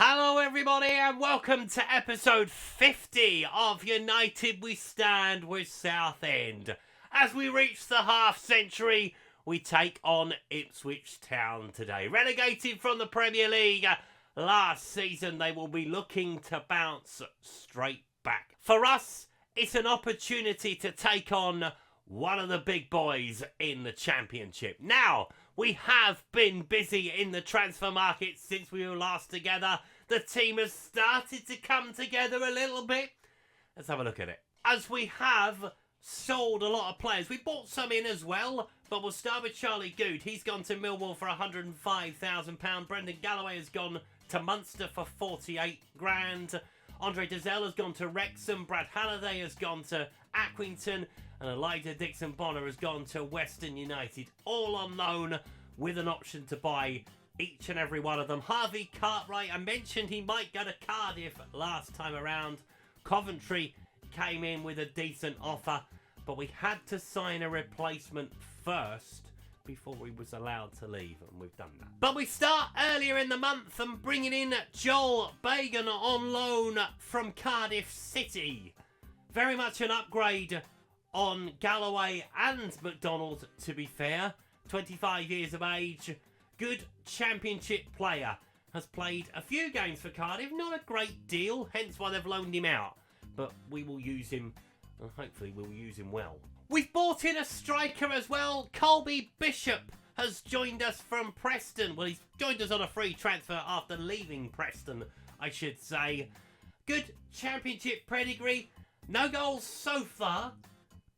Hello everybody and welcome to episode 50 of United We Stand with Southend. As we reach the half century, we take on Ipswich Town today. Relegated from the Premier League last season, they will be looking to bounce straight back. For us, it's an opportunity to take on one of the big boys in the Championship. Now, we have been busy in the transfer market since we were last together. The team has started to come together a little bit. Let's have a look at it. As we have sold a lot of players, we bought some in as well, but we'll start with Charlie Good. He's gone to Millwall for £105,000. Brendan Galloway has gone to Munster for 48 grand. Andre Dazelle has gone to Wrexham. Brad Halliday has gone to Accrington. And Elijah Dixon-Bonner has gone to Western United. All on loan with an option to buy each and every one of them. Harvey Cartwright, I mentioned he might go to Cardiff last time around. Coventry came in with a decent offer, but we had to sign a replacement first before we was allowed to leave, and we've done that. But we start earlier in the month and bringing in Joel Bagan on loan from Cardiff City. Very much an upgrade on Galloway and McDonald, to be fair. 25 years of age, good Championship player. Has played a few games for Cardiff, not a great deal, hence why they've loaned him out. But we will use him, and hopefully we'll use him well. We've bought in a striker as well. Colby Bishop has joined us from Preston. Well, he's joined us on a free transfer after leaving Preston, I should say. Good Championship pedigree. No goals so far,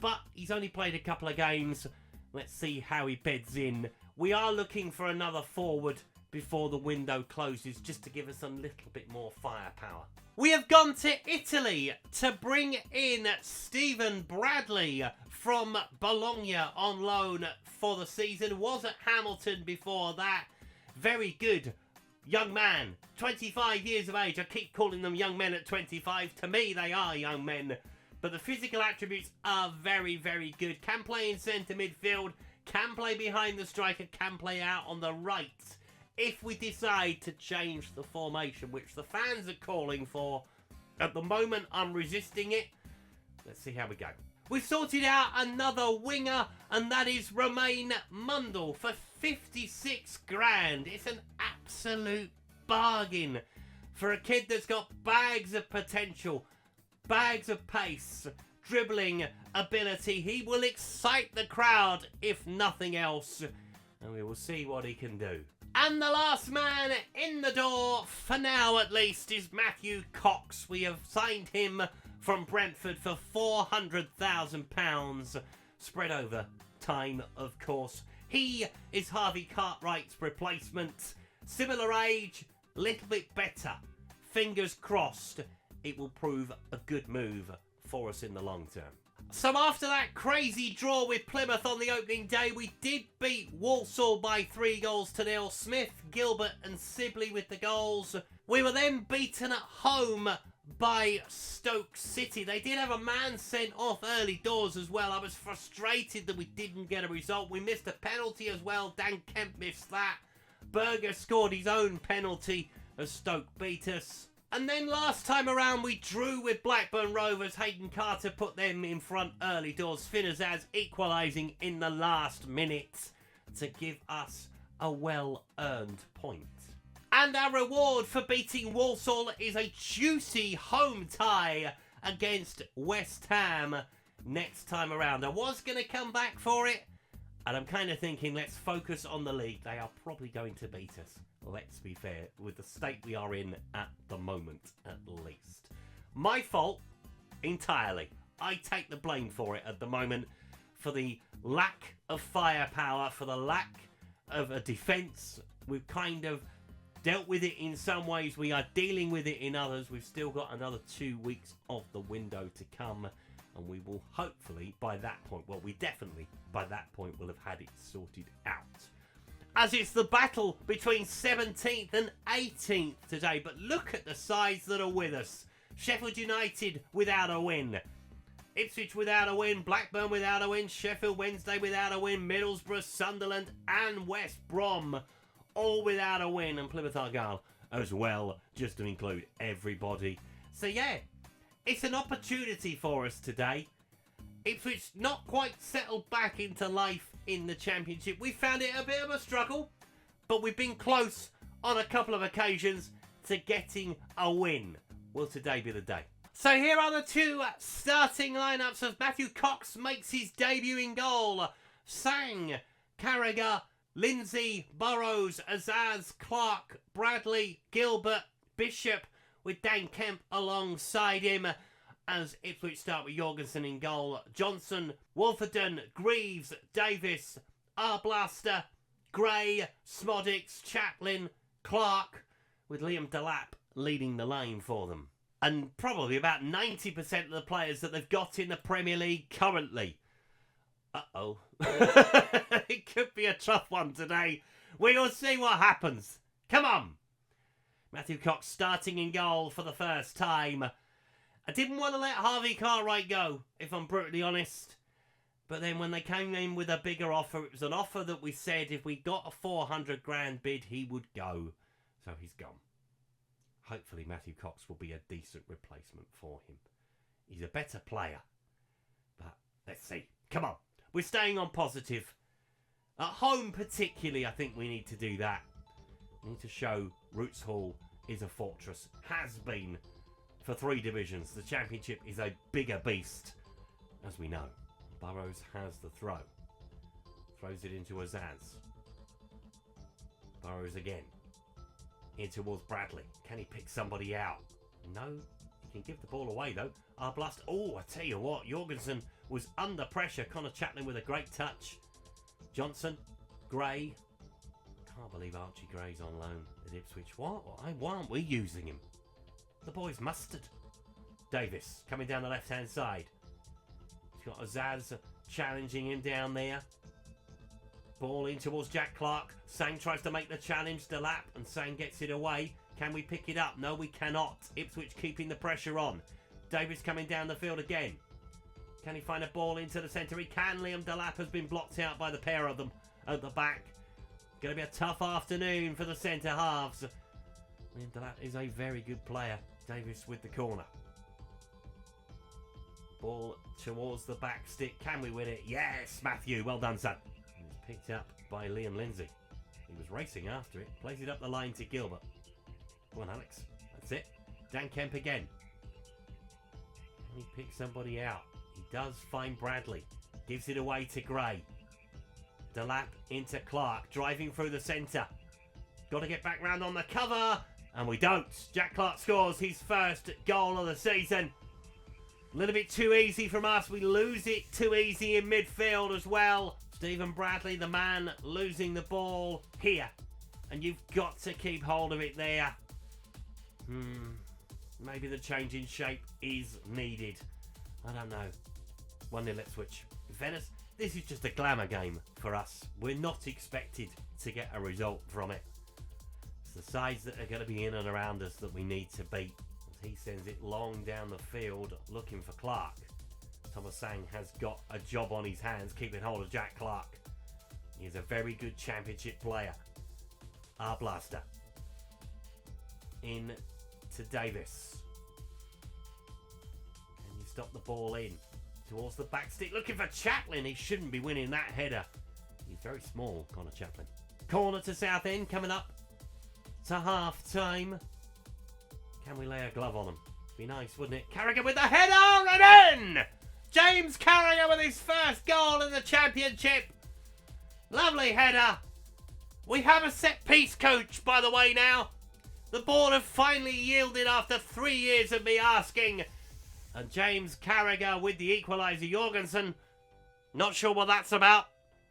but he's only played a couple of games. Let's see how he beds in. We are looking for another forward before the window closes, just to give us a little bit more firepower. We have gone to Italy to bring in Stephen Bradley from Bologna on loan for the season. Was at Hamilton before that. Very good young man, 25 years of age. I keep calling them young men at 25. To me, they are young men. But the physical attributes are very, very good. Can play in centre midfield, can play behind the striker, can play out on the right. If we decide to change the formation, which the fans are calling for, at the moment I'm resisting it. Let's see how we go. We've sorted out another winger, and that is Romain Mundle for 56 grand. It's an absolute bargain for a kid that's got bags of potential. Bags of pace, dribbling ability. He will excite the crowd, if nothing else. And we will see what he can do. And the last man in the door, for now at least, is Matthew Cox. We have signed him from Brentford for £400,000. Spread over time, of course. He is Harvey Cartwright's replacement. Similar age, little bit better. Fingers crossed. It will prove a good move for us in the long term. So after that crazy draw with Plymouth on the opening day, we did beat Walsall by 3-0. Smith, Gilbert and Sibley with the goals. We were then beaten at home by Stoke City. They did have a man sent off early doors as well. I was frustrated that we didn't get a result. We missed a penalty as well. Dan Kemp missed that. Berger scored his own penalty as Stoke beat us. And then last time around we drew with Blackburn Rovers. Hayden Carter put them in front early doors. Finazaz equalising in the last minute to give us a well-earned point. And our reward for beating Walsall is a juicy home tie against West Ham next time around. I was going to come back for it, and I'm kind of thinking let's focus on the league. They are probably going to beat us. Let's be fair, with the state we are in at the moment, at least. My fault, entirely. I take the blame for it at the moment, for the lack of firepower, for the lack of a defence. We've kind of dealt with it in some ways. We are dealing with it in others. We've still got another 2 weeks of the window to come, and we will hopefully, by that point, well, we definitely, by that point, will have had it sorted out. As it's the battle between 17th and 18th today. But look at the sides that are with us. Sheffield United without a win. Ipswich without a win. Blackburn without a win. Sheffield Wednesday without a win. Middlesbrough, Sunderland and West Brom all without a win. And Plymouth Argyle as well, just to include everybody. So yeah, it's an opportunity for us today. Ipswich not quite settled back into life in the Championship. We found it a bit of a struggle, but we've been close on a couple of occasions to getting a win. Will today be the day? So here are the two starting lineups as Matthew Cox makes his debut in goal. Sang, Carragher, Lindsay, Burrows, Azaz, Clark, Bradley, Gilbert, Bishop, with Dan Kemp alongside him as Ipswich start with Jorgensen in goal. Johnson, Wolfenden, Greaves, Davis, Arblaster, Gray, Smodics, Chaplin, Clark, with Liam Delap leading the lane for them. And probably about 90% of the players that they've got in the Premier League currently. Uh-oh. It could be a tough one today. We will see what happens. Come on. Matthew Cox starting in goal for the first time. I didn't want to let Harvey Cartwright go, if I'm brutally honest. But then when they came in with a bigger offer, it was an offer that we said if we got a 400 grand bid, he would go. So he's gone. Hopefully Matthew Cox will be a decent replacement for him. He's a better player. But let's see. Come on. We're staying on positive. At home particularly, I think we need to do that. We need to show Roots Hall is a fortress. Has been for 3 divisions. The Championship is a bigger beast, as we know. Burrows has the throw. Throws it into Azaz. Burrows again. In towards Bradley. Can he pick somebody out? No. He can give the ball away though. Arblast. Oh, I tell you what. Jorgensen was under pressure. Connor Chaplin with a great touch. Johnson. Gray. Can't believe Archie Gray's on loan at Ipswich. Why aren't we using him? The boy's mustard. Davis coming down the left-hand side. He's got Azaz challenging him down there. Ball in towards Jack Clark. Sang tries to make the challenge. Delap and Sang gets it away. Can we pick it up? No, we cannot. Ipswich keeping the pressure on. Davis coming down the field again. Can he find a ball into the centre? He can. Liam Delap has been blocked out by the pair of them at the back. Going to be a tough afternoon for the centre halves. Liam Delap is a very good player. Davis with the corner. Ball towards the back stick. Can we win it? Yes, Matthew. Well done, son. It was picked up by Liam Lindsay. He was racing after it. Plays it up the line to Gilbert. Come on, Alex. That's it. Dan Kemp again. Can he pick somebody out? He does find Bradley. Gives it away to Gray. Delap into Clark. Driving through the centre. Got to get back round on the cover. And we don't. Jack Clark scores his first goal of the season. A little bit too easy from us. We lose it too easy in midfield as well. Stephen Bradley, the man, losing the ball here. And you've got to keep hold of it there. Maybe the change in shape is needed. I don't know. 1-0 Ipswich. Venice, this is just a glamour game for us. We're not expected to get a result from it. It's the sides that are going to be in and around us that we need to beat. As he sends it long down the field looking for Clark. Thomas Sang has got a job on his hands, keeping hold of Jack Clark. He's a very good Championship player. Arblaster. In to Davis. Can you stop the ball in? Towards the back stick, looking for Chaplin. He shouldn't be winning that header. He's very small, Connor Chaplin. Corner to Southend, coming up to half time. Can we lay a glove on him? Be nice, wouldn't it? Carragher with the header and in! James Carragher with his first goal in the Championship. Lovely header. We have a set piece coach, by the way, now. The board have finally yielded after 3 years of me asking. And James Carragher with the equaliser. Jorgensen, not sure what that's about.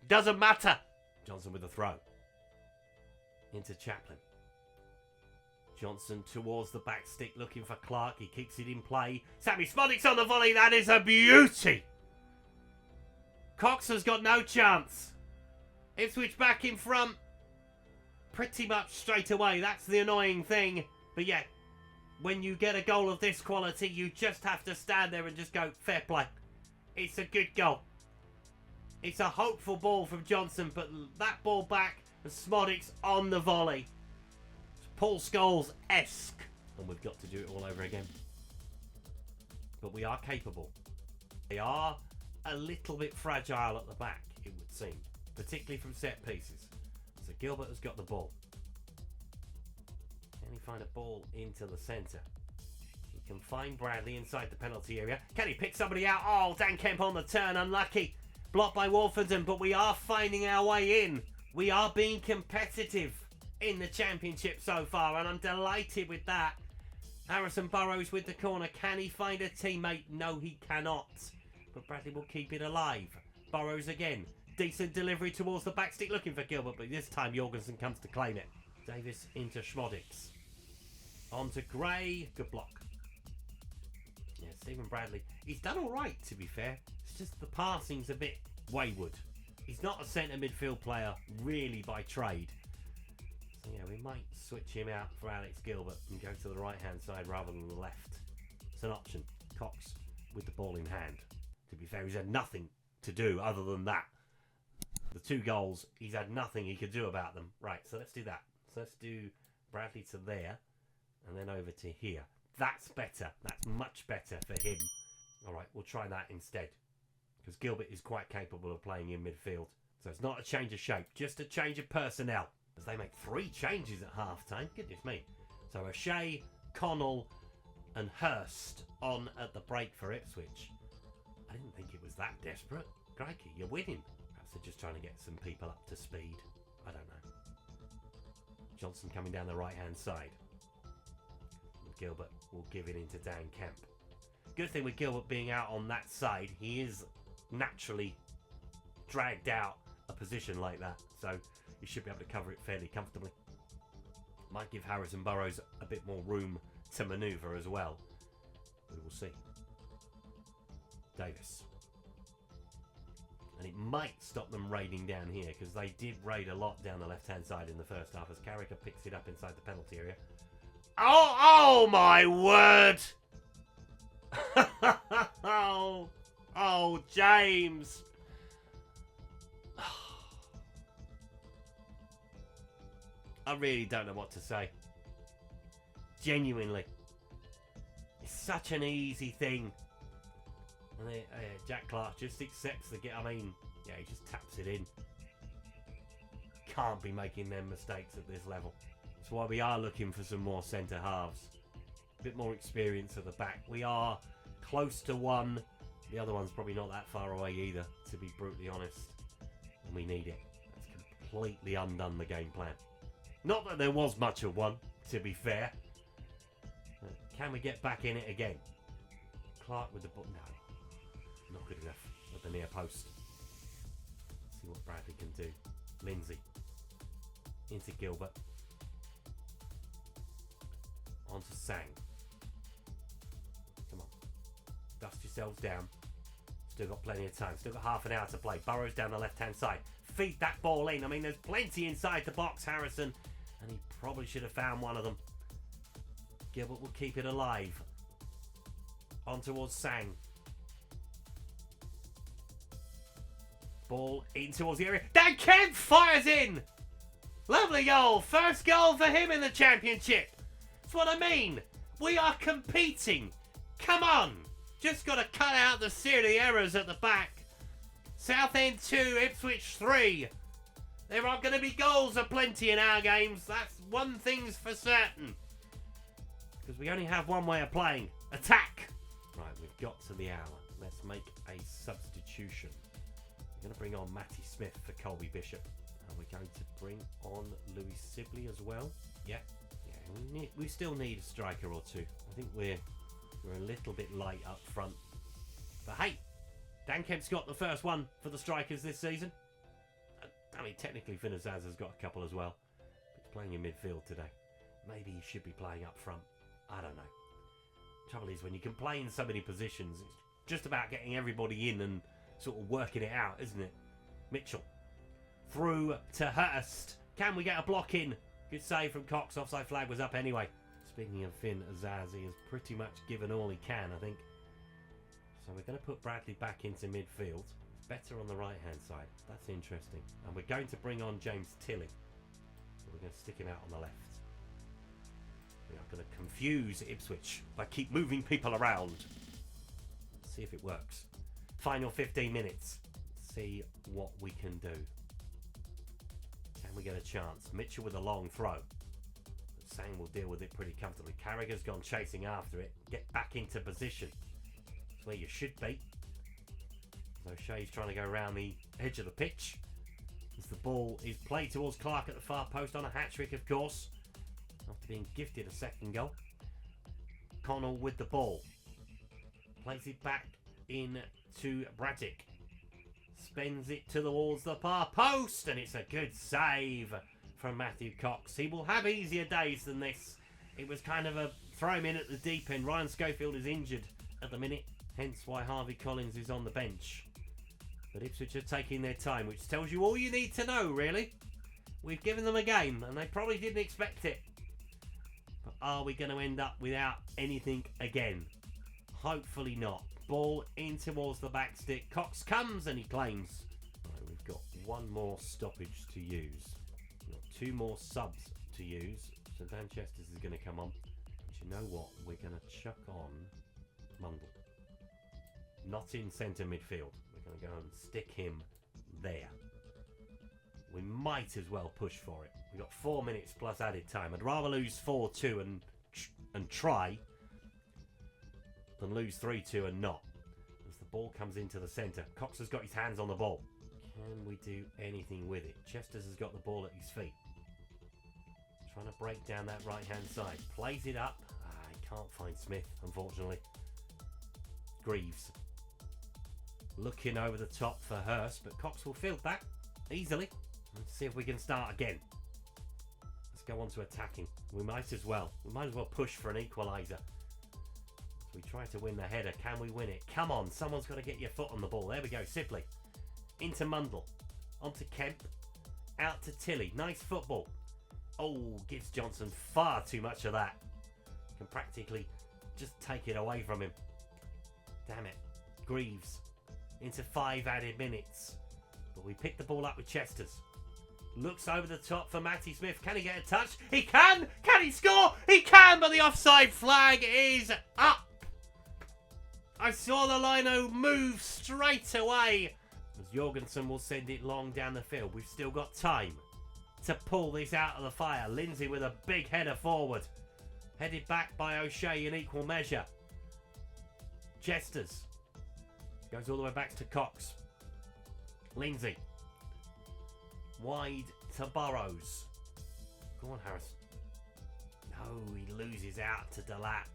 Doesn't matter. Johnson with the throw. Into Chaplin. Johnson towards the back stick looking for Clark. He keeps it in play. Sammy Smodics on the volley. That is a beauty. Cox has got no chance. Ipswich back in front. Pretty much straight away. That's the annoying thing. But yeah, when you get a goal of this quality, you just have to stand there and just go, fair play. It's a good goal. It's a hopeful ball from Johnson, but that ball back and Smodics on the volley. Paul Scholes-esque. And we've got to do it all over again. But we are capable. They are a little bit fragile at the back, it would seem. Particularly from set pieces. So Gilbert has got the ball. Can he find a ball into the centre? He can find Bradley inside the penalty area. Can he pick somebody out? Oh, Dan Kemp on the turn, unlucky. Blocked by Wolfenden, but we are finding our way in. We are being competitive in the championship so far, and I'm delighted with that. Harrison Burrows with the corner. Can he find a teammate? No, he cannot. But Bradley will keep it alive. Burrows again. Decent delivery towards the back stick, looking for Gilbert, but this time Jorgensen comes to claim it. Davis into Schmodix. On to Gray. Good block. Yeah, Stephen Bradley. He's done all right, to be fair. It's just the passing's a bit wayward. He's not a centre midfield player, really, by trade. So, yeah, we might switch him out for Alex Gilbert and go to the right-hand side rather than the left. It's an option. Cox with the ball in hand. To be fair, he's had nothing to do other than that. The 2 goals, he's had nothing he could do about them. Right, so let's do that. So let's do Bradley to there and then over to here. That's better. That's much better for him. All right, we'll try that instead. Because Gilbert is quite capable of playing in midfield. So it's not a change of shape, just a change of personnel. As they make 3 changes at half-time. Goodness me. So O'Shea, Connell and Hurst on at the break for Ipswich. I didn't think it was that desperate. Crikey, you're winning. Perhaps they're just trying to get some people up to speed. I don't know. Johnson coming down the right-hand side. Gilbert will give it into Dan Kemp. Good thing with Gilbert being out on that side, he is naturally dragged out a position like that. So he should be able to cover it fairly comfortably. Might give Harrison Burrows a bit more room to manoeuvre as well. We will see. Davis. And it might stop them raiding down here, because they did raid a lot down the left-hand side in the first half as Carragher picks it up inside the penalty area. Oh my word! oh, James. I really don't know what to say. Genuinely. It's such an easy thing. And Jack Clark just accepts the get. I mean, yeah, he just taps it in. Can't be making them mistakes at this level. That's why we are looking for some more centre halves. A bit more experience at the back. We are close to one. The other one's probably not that far away either, to be brutally honest. And we need it. That's completely undone the game plan. Not that there was much of one, to be fair. Can we get back in it again? Clark with the ball. No. Not good enough at the near post. See what Bradley can do. Lindsay. Into Gilbert. On to Sang. Come on. Dust yourselves down. Still got plenty of time. Still got half an hour to play. Burrows down the left-hand side. Feed that ball in. I mean, there's plenty inside the box, Harrison. And he probably should have found one of them. Gilbert will keep it alive. On towards Sang. Ball in towards the area. Dan Kemp fires in! Lovely goal. First goal for him in the championship. That's what I mean. We are competing. Come on. Just got to cut out the silly errors at the back. Southend 2, Ipswich 3. There aren't going to be goals aplenty in our games. That's one thing's for certain. Because we only have one way of playing. Attack. Right, we've got to the hour. Let's make a substitution. We're going to bring on Matty Smith for Colby Bishop. And we're going to bring on Louis Sibley as well. Yeah, we still need a striker or two. I think we're a little bit light up front. But hey, Dan Kemp's got the first one for the strikers this season. I mean, technically Finazaz has got a couple as well. But he's playing in midfield today. Maybe he should be playing up front. I don't know. Trouble is, when you can play in so many positions, it's just about getting everybody in and sort of working it out, isn't it? Mitchell. Through to Hurst. Can we get a block in? Good save from Cox. Offside flag was up anyway. Speaking of Finn Azaz, he has pretty much given all he can, I think. So we're going to put Bradley back into midfield. It's better on the right-hand side. That's interesting. And we're going to bring on James Tilley. So we're going to stick him out on the left. We are going to confuse Ipswich by keep moving people around. See if it works. Final 15 minutes. See what we can do. Can we get a chance? Mitchell with a long throw. But Sang will deal with it pretty comfortably. Carragher's gone chasing after it. Get back into position. That's where you should be. O'Shea's trying to go around the edge of the pitch. As the ball is played towards Clark at the far post on a hat-trick, of course. After being gifted a second goal. Connell with the ball. Plays it back in to Braddock. Spins it towards the far post, and it's a good save from Matthew Cox. He will have easier days than this. It was kind of a throw him in at the deep end. Ryan Schofield is injured at the minute, hence why Harvey Collins is on the bench. But Ipswich are taking their time, which tells you all you need to know, really. We've given them a game, and they probably didn't expect it. But are we going to end up without anything again? Hopefully not. Ball in towards the back stick. Cox comes and he claims. Right, we've got one more stoppage to use. We've got two more subs to use. So Dan Chesters is going to come on. But you know what? We're going to chuck on Mundle. Not in centre midfield. We're going to go and stick him there. We might as well push for it. We've got 4 minutes plus added time. I'd rather lose 4-2 and try than lose 3-2 and not. As the ball comes into the centre, Cox has got his hands on the ball. Can we do anything with it? Chesters has got the ball at his feet. Trying to break down that right hand side. Plays it up. He can't find Smith, unfortunately. Greaves. Looking over the top for Hurst, but Cox will field that easily. Let's see if we can start again. Let's go on to attacking. We might as well. We might as well push for an equaliser. We try to win the header. Can we win it? Come on, someone's got to get your foot on the ball. There we go, Sibley. Into Mundle. Onto Kemp. Out to Tilley. Nice football. Oh, gives Johnson far too much of that. Can practically just take it away from him. Damn it. Greaves. Into 5 added minutes. But we pick the ball up with Chesters. Looks over the top for Matty Smith. Can he get a touch? He can! Can he score? He can, but the offside flag is up. I saw the lino move straight away. As Jorgensen will send it long down the field. We've still got time to pull this out of the fire. Lindsay with a big header forward. Headed back by O'Shea in equal measure. Chesters. Goes all the way back to Cox. Lindsay. Wide to Burrows. Go on, Harris. No, he loses out to Delap.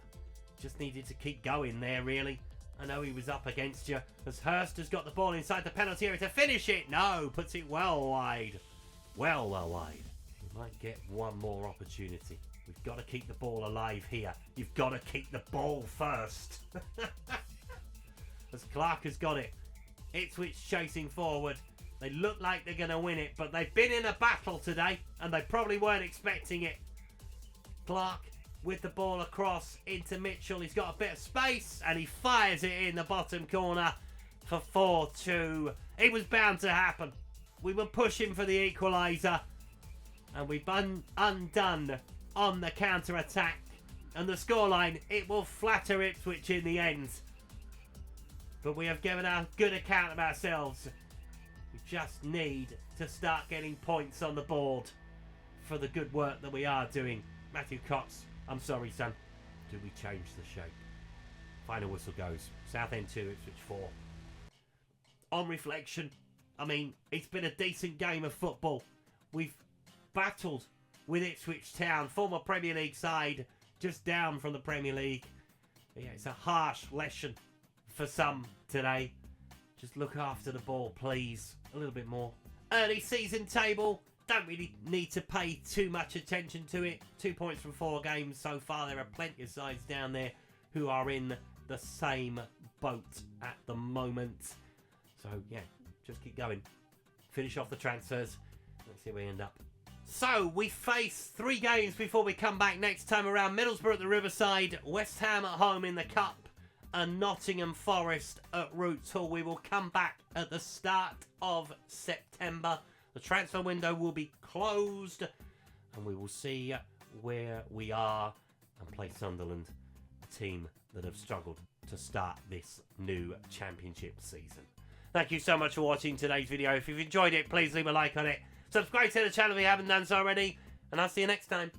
Just needed to keep going there, really. I know he was up against you. As Hurst has got the ball inside the penalty area to finish it. No, puts it well wide. Well wide. We might get one more opportunity. We've got to keep the ball alive here. You've got to keep the ball first. As Clark has got it. Ipswich chasing forward. They look like they're going to win it, but they've been in a battle today, and they probably weren't expecting it. Clark with the ball across into Mitchell. He's got a bit of space, and he fires it in the bottom corner for 4-2. It was bound to happen. We were pushing for the equaliser, and we've undone on the counter-attack. And the scoreline, it will flatter Ipswich in the end. But we have given a good account of ourselves. We just need to start getting points on the board for the good work that we are doing. Matthew Cox, I'm sorry, son. Do we change the shape? Final whistle goes. Southend 2, Ipswich 4. On reflection, I mean, it's been a decent game of football. We've battled with Ipswich Town, former Premier League side, just down from the Premier League. But yeah, it's a harsh lesson for some today. Just look after the ball, please. A little bit more. Early season table. Don't really need to pay too much attention to it. 2 points from 4 games so far. There are plenty of sides down there who are in the same boat at the moment. So, yeah, just keep going. Finish off the transfers. Let's see where we end up. So, we face 3 games before we come back next time around. Middlesbrough at the Riverside, West Ham at home in the Cup, and Nottingham Forest at Roots Hall. We will come back at the start of September. The transfer window will be closed, and we will see where we are and play Sunderland, a team that have struggled to start this new championship season. Thank you so much for watching today's video. If you've enjoyed it, please leave a like on it. Subscribe to the channel if you haven't done so already. And I'll see you next time.